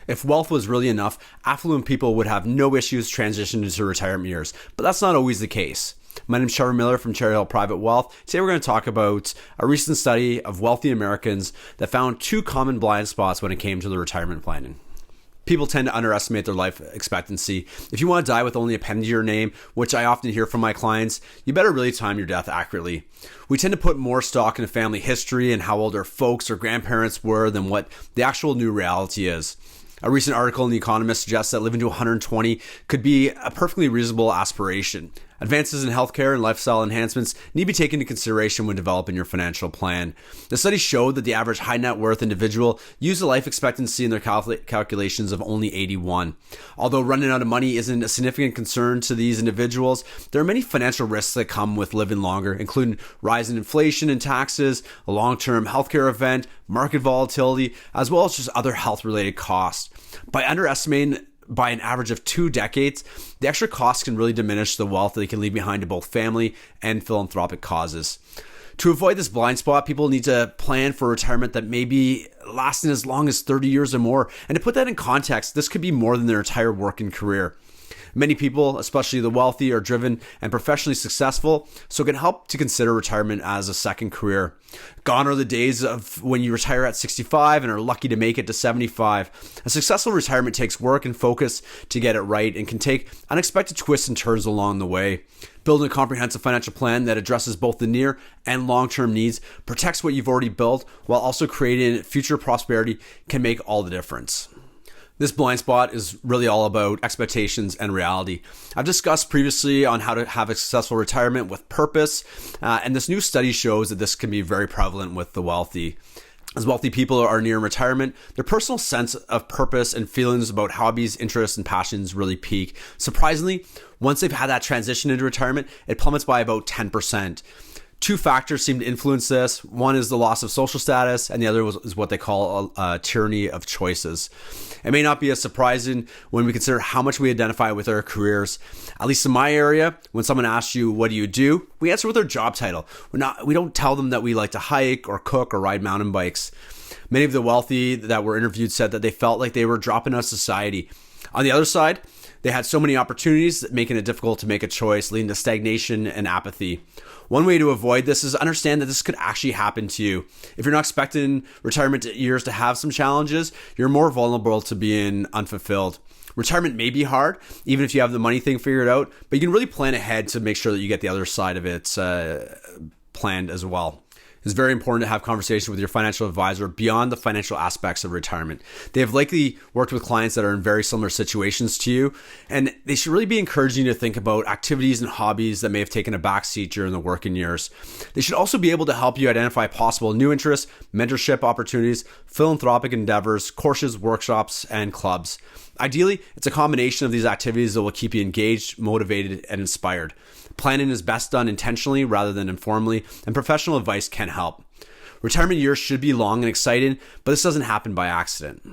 If wealth was really enough, affluent people would have no issues transitioning into retirement years, but that's not always the case. My name is Trevor Miller from Cherry Hill Private Wealth. Today we're going to talk about a recent study of wealthy Americans that found two common blind spots when it came to the retirement planning. People tend to underestimate their life expectancy. If you want to die with only a pen to your name, which I often hear from my clients, you better really time your death accurately. We tend to put more stock into family history and how old our folks or grandparents were than what the actual new reality is. A recent article in The Economist suggests that living to 120 could be a perfectly reasonable aspiration. Advances in healthcare and lifestyle enhancements need to be taken into consideration when developing your financial plan. The study showed that the average high net worth individual used a life expectancy in their calculations of only 81. Although running out of money isn't a significant concern to these individuals, there are many financial risks that come with living longer, including rising inflation and taxes, a long-term healthcare event, market volatility, as well as just other health-related costs. By underestimating by an average of 2 decades, the extra costs can really diminish the wealth that they can leave behind to both family and philanthropic causes. To avoid this blind spot, people need to plan for retirement that may be lasting as long as 30 years or more. And to put that in context, this could be more than their entire working career. Many people, especially the wealthy, are driven and professionally successful, so it can help to consider retirement as a second career. Gone are the days of when you retire at 65 and are lucky to make it to 75. A successful retirement takes work and focus to get it right and can take unexpected twists and turns along the way. Building a comprehensive financial plan that addresses both the near and long-term needs, protects what you've already built, while also creating future prosperity can make all the difference. This blind spot is really all about expectations and reality. I've discussed previously on how to have a successful retirement with purpose, and this new study shows that this can be very prevalent with the wealthy. As wealthy people are near retirement, their personal sense of purpose and feelings about hobbies, interests, and passions really peak. Surprisingly, once they've had that transition into retirement, it plummets by about 10%. Two factors seem to influence this. One is the loss of social status, and the other is what they call a tyranny of choices. It may not be as surprising when we consider how much we identify with our careers. At least in my area, when someone asks you, what do? We answer with our job title. We don't tell them that we like to hike or cook or ride mountain bikes. Many of the wealthy that were interviewed said that they felt like they were dropping out of society. On the other side, they had so many opportunities, making it difficult to make a choice, leading to stagnation and apathy. One way to avoid this is understand that this could actually happen to you. If you're not expecting retirement years to have some challenges, you're more vulnerable to being unfulfilled. Retirement may be hard, even if you have the money thing figured out, but you can really plan ahead to make sure that you get the other side of it planned as well. It's very important to have conversations with your financial advisor beyond the financial aspects of retirement. They have likely worked with clients that are in very similar situations to you, and they should really be encouraging you to think about activities and hobbies that may have taken a backseat during the working years. They should also be able to help you identify possible new interests, mentorship opportunities, philanthropic endeavors, courses, workshops, and clubs. Ideally, it's a combination of these activities that will keep you engaged, motivated, and inspired. Planning is best done intentionally rather than informally, and professional advice can help. Retirement years should be long and exciting, but this doesn't happen by accident.